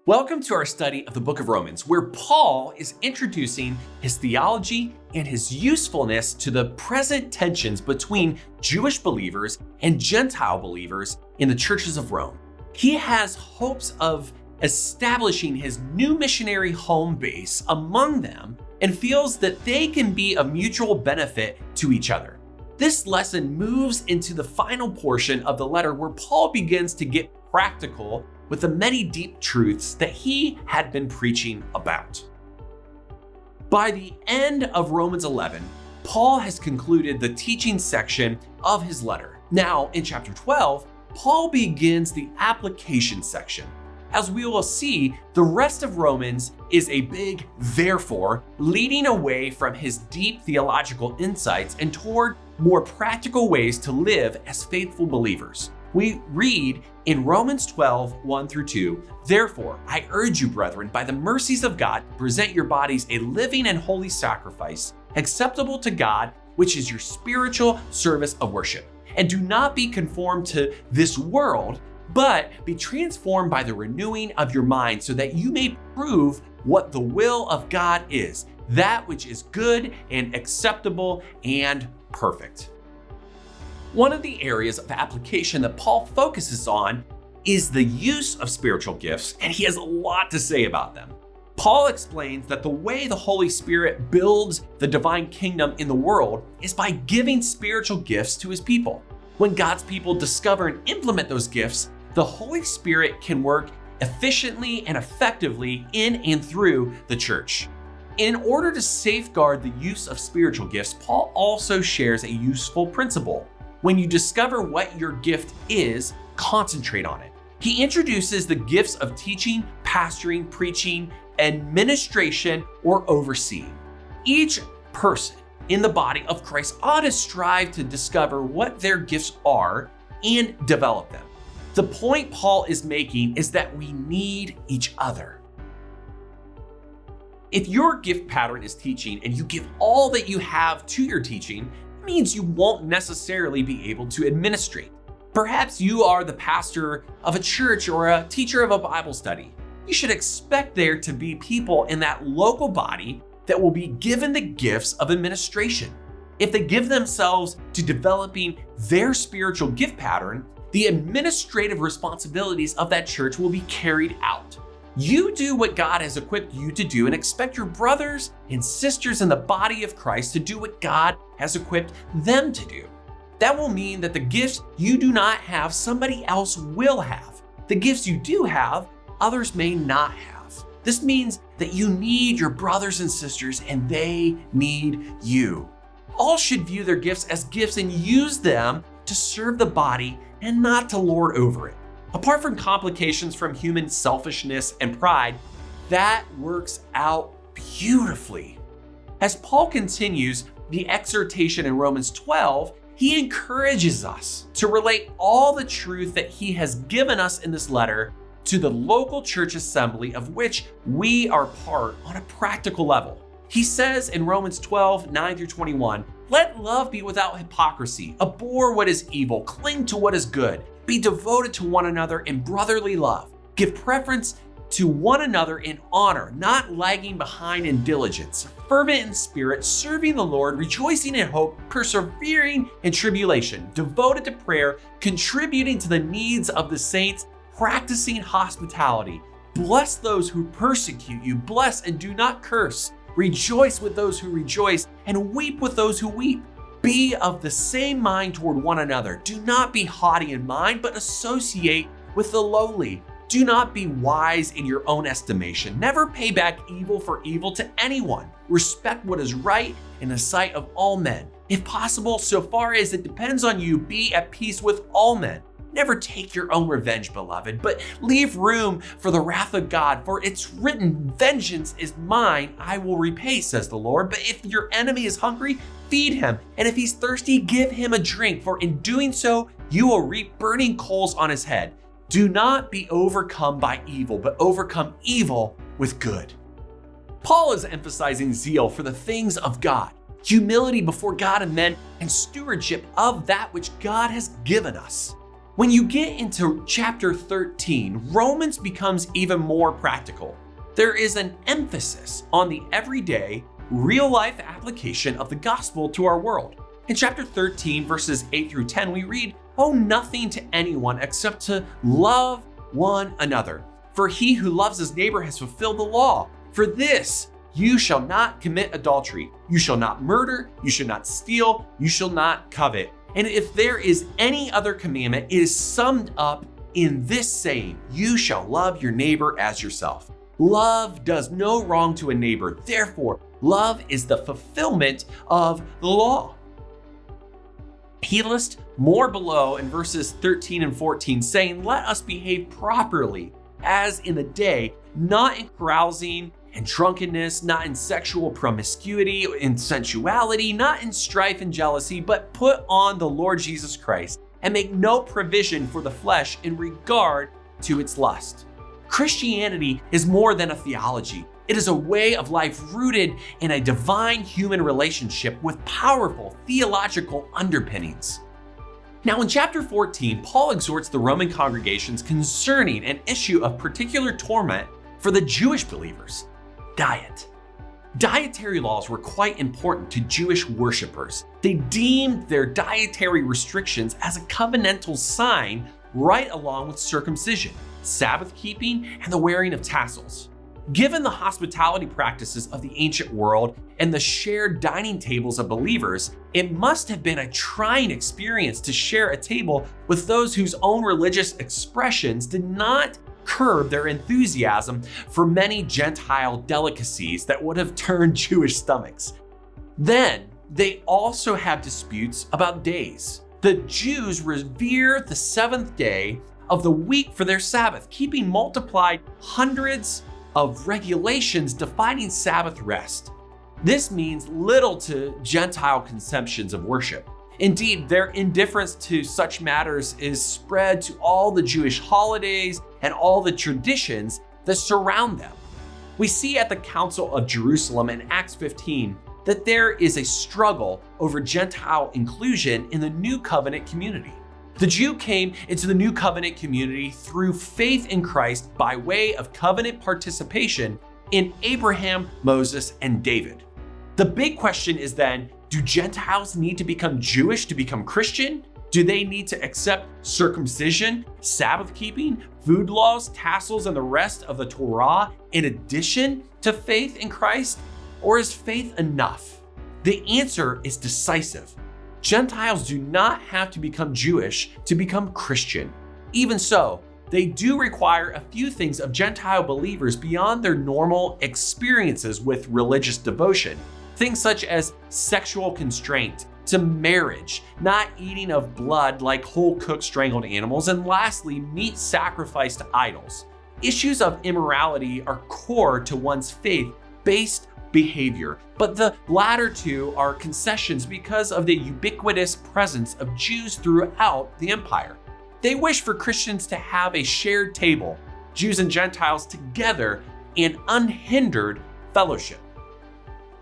Welcome to our study of the book of Romans, where Paul is introducing his theology and his usefulness to the present tensions between Jewish believers and Gentile believers in the churches of Rome. He has hopes of establishing his new missionary home base among them and feels that they can be of mutual benefit to each other. This lesson moves into the final portion of the letter where Paul begins to get practical with the many deep truths that he had been preaching about. By the end of Romans 11, Paul has concluded the teaching section of his letter. Now, in chapter 12, Paul begins the application section. As we will see, the rest of Romans is a big therefore, leading away from his deep theological insights and toward more practical ways to live as faithful believers. We read in Romans 12, 1-2, "Therefore, I urge you, brethren, by the mercies of God, present your bodies a living and holy sacrifice, acceptable to God, which is your spiritual service of worship. And do not be conformed to this world, but be transformed by the renewing of your mind, so that you may prove what the will of God is, that which is good and acceptable and perfect." One of the areas of application that Paul focuses on is the use of spiritual gifts, and he has a lot to say about them. Paul explains that the way the Holy Spirit builds the divine kingdom in the world is by giving spiritual gifts to his people. When God's people discover and implement those gifts, the Holy Spirit can work efficiently and effectively in and through the church. In order to safeguard the use of spiritual gifts, Paul also shares a useful principle. When you discover what your gift is, concentrate on it. He introduces the gifts of teaching, pastoring, preaching, administration, or overseeing. Each person in the body of Christ ought to strive to discover what their gifts are and develop them. The point Paul is making is that we need each other. If your gift pattern is teaching and you give all that you have to your teaching, means you won't necessarily be able to administrate. Perhaps you are the pastor of a church or a teacher of a Bible study. You should expect there to be people in that local body that will be given the gifts of administration. If they give themselves to developing their spiritual gift pattern, the administrative responsibilities of that church will be carried out. You do what God has equipped you to do and expect your brothers and sisters in the body of Christ to do what God has equipped them to do. That will mean that the gifts you do not have, somebody else will have. The gifts you do have, others may not have. This means that you need your brothers and sisters and they need you. All should view their gifts as gifts and use them to serve the body and not to lord over it. Apart from complications from human selfishness and pride, that works out beautifully. As Paul continues the exhortation in Romans 12, he encourages us to relate all the truth that he has given us in this letter to the local church assembly of which we are part on a practical level. He says in Romans 12, 9-21, "Let love be without hypocrisy, abhor what is evil, cling to what is good. Be devoted to one another in brotherly love. Give preference to one another in honor, not lagging behind in diligence. Fervent in spirit, serving the Lord, rejoicing in hope, persevering in tribulation, devoted to prayer, contributing to the needs of the saints, practicing hospitality. Bless those who persecute you. Bless and do not curse. Rejoice with those who rejoice and weep with those who weep. Be of the same mind toward one another. Do not be haughty in mind, but associate with the lowly. Do not be wise in your own estimation. Never pay back evil for evil to anyone. Respect what is right in the sight of all men. If possible, so far as it depends on you, be at peace with all men. Never take your own revenge, beloved, but leave room for the wrath of God, for it's written, 'Vengeance is mine, I will repay,' says the Lord. But if your enemy is hungry, feed him, and if he's thirsty, give him a drink, for in doing so, you will reap burning coals on his head. Do not be overcome by evil, but overcome evil with good." Paul is emphasizing zeal for the things of God, humility before God and men, and stewardship of that which God has given us. When you get into chapter 13, Romans becomes even more practical. There is an emphasis on the everyday, real-life application of the gospel to our world. In chapter 13, verses 8 through 10, we read, "Owe nothing to anyone except to love one another. For he who loves his neighbor has fulfilled the law. For this, you shall not commit adultery. You shall not murder. You shall not steal. You shall not covet. And if there is any other commandment, it is summed up in this saying, you shall love your neighbor as yourself. Love does no wrong to a neighbor. Therefore, love is the fulfillment of the law." He lists more below in verses 13 and 14, saying, "Let us behave properly as in the day, not in carousing and drunkenness, not in sexual promiscuity and sensuality, not in strife and jealousy, but put on the Lord Jesus Christ and make no provision for the flesh in regard to its lust." Christianity is more than a theology. It is a way of life rooted in a divine human relationship with powerful theological underpinnings. Now, in chapter 14, Paul exhorts the Roman congregations concerning an issue of particular torment for the Jewish believers: diet. Dietary laws were quite important to Jewish worshipers. They deemed their dietary restrictions as a covenantal sign right along with circumcision, Sabbath keeping, and the wearing of tassels. Given the hospitality practices of the ancient world and the shared dining tables of believers, it must have been a trying experience to share a table with those whose own religious expressions did not curb their enthusiasm for many Gentile delicacies that would have turned Jewish stomachs. Then, they also have disputes about days. The Jews revere the seventh day of the week for their Sabbath, keeping multiplied hundreds of regulations defining Sabbath rest. This means little to Gentile conceptions of worship. Indeed, their indifference to such matters is spread to all the Jewish holidays and all the traditions that surround them. We see at the Council of Jerusalem in Acts 15 that there is a struggle over Gentile inclusion in the New Covenant community. The Jew came into the New Covenant community through faith in Christ by way of covenant participation in Abraham, Moses, and David. The big question is then, do Gentiles need to become Jewish to become Christian? Do they need to accept circumcision, Sabbath keeping, food laws, tassels, and the rest of the Torah in addition to faith in Christ? Or is faith enough? The answer is decisive. Gentiles do not have to become Jewish to become Christian. Even so, they do require a few things of Gentile believers beyond their normal experiences with religious devotion. Things such as sexual constraint, to marriage, not eating of blood like whole cooked strangled animals, and lastly, meat sacrificed to idols. Issues of immorality are core to one's faith-based behavior, but the latter two are concessions because of the ubiquitous presence of Jews throughout the empire. They wish for Christians to have a shared table, Jews and Gentiles together in unhindered fellowship.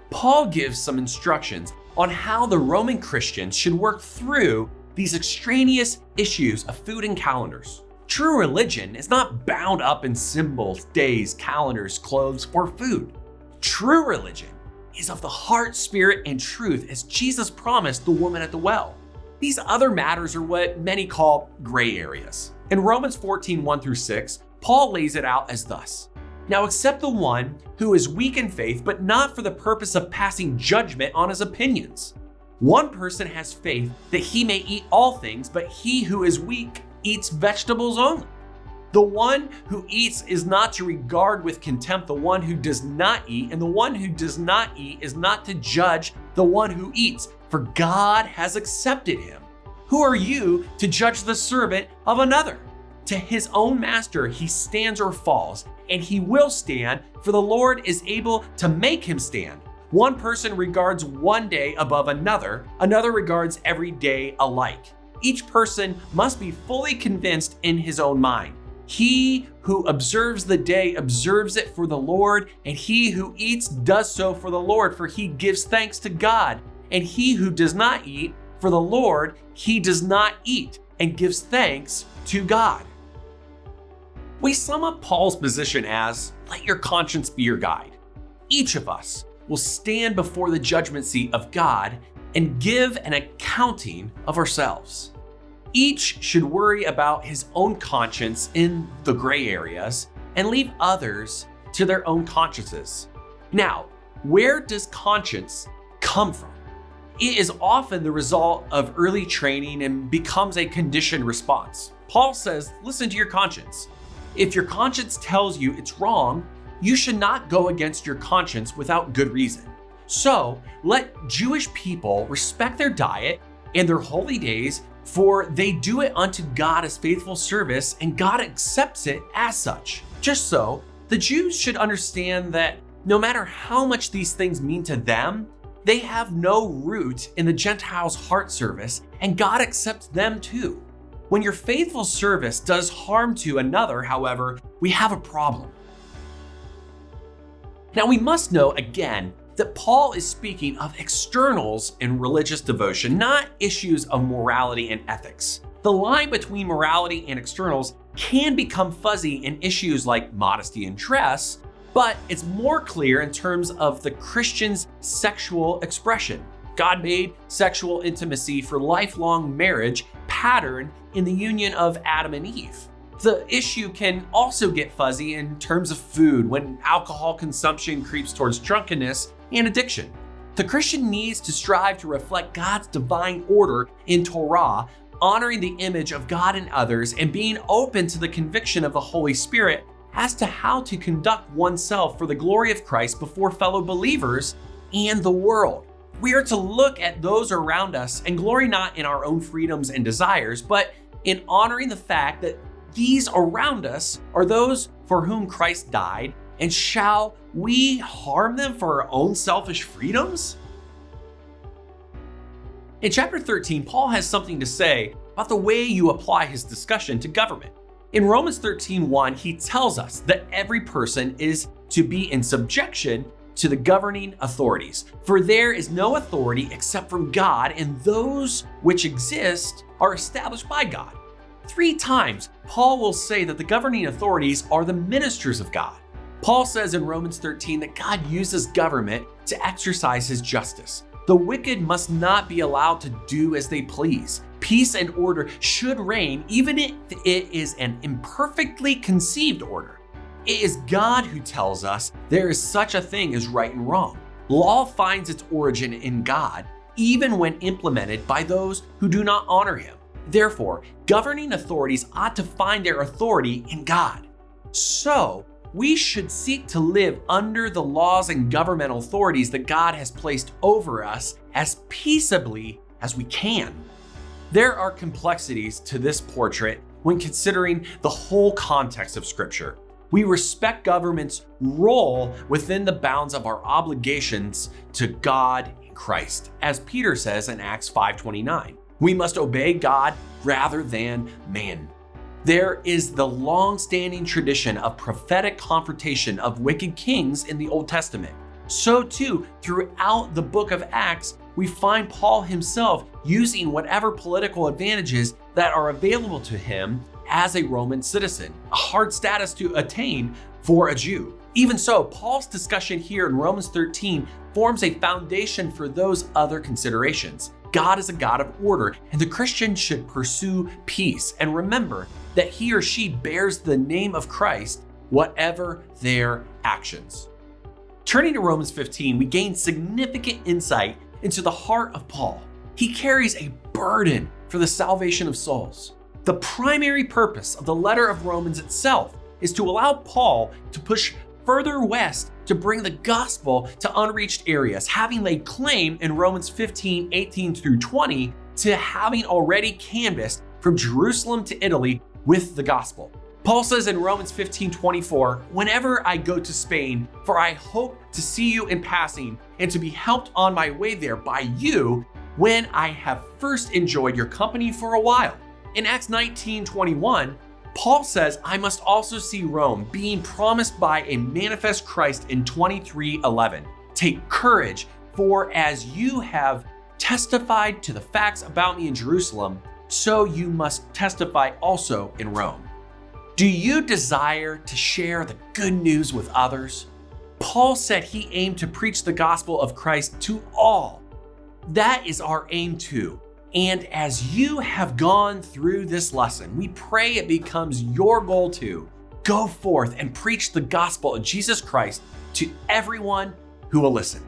Paul gives some instructions on how the Roman Christians should work through these extraneous issues of food and calendars. True religion is not bound up in symbols, days, calendars, clothes, or food. True religion is of the heart, spirit, and truth, as Jesus promised the woman at the well. These other matters are what many call gray areas. In Romans 14, 1 through 6, Paul lays it out as thus: "Now accept the one who is weak in faith, but not for the purpose of passing judgment on his opinions. One person has faith that he may eat all things, but he who is weak eats vegetables only. The one who eats is not to regard with contempt the one who does not eat, and the one who does not eat is not to judge the one who eats, for God has accepted him. Who are you to judge the servant of another? To his own master he stands or falls, and he will stand, for the Lord is able to make him stand. One person regards one day above another, another regards every day alike. Each person must be fully convinced in his own mind. He who observes the day observes it for the Lord, and he who eats does so for the Lord, for he gives thanks to God. And he who does not eat for the Lord, he does not eat, and gives thanks to God. We sum up Paul's position as, let your conscience be your guide. Each of us will stand before the judgment seat of God and give an accounting of ourselves. Each should worry about his own conscience in the gray areas and leave others to their own consciences. Now, where does conscience come from? It is often the result of early training and becomes a conditioned response. Paul says, listen to your conscience. If your conscience tells you it's wrong, you should not go against your conscience without good reason. So let Jewish people respect their diet and their holy days, for they do it unto God as faithful service, and God accepts it as such. Just so, the Jews should understand that no matter how much these things mean to them, they have no root in the Gentiles' heart service, and God accepts them too. When your faithful service does harm to another, however, we have a problem. Now we must note again that Paul is speaking of externals in religious devotion, not issues of morality and ethics. The line between morality and externals can become fuzzy in issues like modesty and dress, but it's more clear in terms of the Christian's sexual expression. God made sexual intimacy for lifelong marriage patterned in the union of Adam and Eve. The issue can also get fuzzy in terms of food when alcohol consumption creeps towards drunkenness and addiction. The Christian needs to strive to reflect God's divine order in Torah, honoring the image of God in others and being open to the conviction of the Holy Spirit as to how to conduct oneself for the glory of Christ before fellow believers and the world. We are to look at those around us and glory not in our own freedoms and desires, but in honoring the fact that these around us are those for whom Christ died, and shall we harm them for our own selfish freedoms? In chapter 13, Paul has something to say about the way you apply his discussion to government. In Romans 13:1, he tells us that every person is to be in subjection to the governing authorities, for there is no authority except from God, and those which exist are established by God. 3 times, Paul will say that the governing authorities are the ministers of God. Paul says in Romans 13 that God uses government to exercise his justice. The wicked must not be allowed to do as they please. Peace and order should reign, even if it is an imperfectly conceived order. It is God who tells us there is such a thing as right and wrong. Law finds its origin in God, even when implemented by those who do not honor him. Therefore, governing authorities ought to find their authority in God. So, we should seek to live under the laws and governmental authorities that God has placed over us as peaceably as we can. There are complexities to this portrait when considering the whole context of Scripture. We respect government's role within the bounds of our obligations to God and Christ, as Peter says in Acts 5:29. We must obey God rather than man. There is the long-standing tradition of prophetic confrontation of wicked kings in the Old Testament. So too, throughout the book of Acts, we find Paul himself using whatever political advantages that are available to him as a Roman citizen, a hard status to attain for a Jew. Even so, Paul's discussion here in Romans 13 forms a foundation for those other considerations. God is a God of order, and the Christian should pursue peace and remember that he or she bears the name of Christ, whatever their actions. Turning to Romans 15, we gain significant insight into the heart of Paul. He carries a burden for the salvation of souls. The primary purpose of the letter of Romans itself is to allow Paul to push further west to bring the gospel to unreached areas, having laid claim in Romans 15:18 through 20 to having already canvassed from Jerusalem to Italy with the gospel. Paul says in Romans 15:24, "Whenever I go to Spain, for I hope to see you in passing and to be helped on my way there by you when I have first enjoyed your company for a while." In Acts 19:21, Paul says, "I must also see Rome, being promised by a manifest Christ in 23:11. Take courage, for as you have testified to the facts about me in Jerusalem, so you must testify also in Rome. Do you desire to share the good news with others? Paul said he aimed to preach the gospel of Christ to all. That is our aim too. And as you have gone through this lesson, we pray it becomes your goal to go forth and preach the gospel of Jesus Christ to everyone who will listen.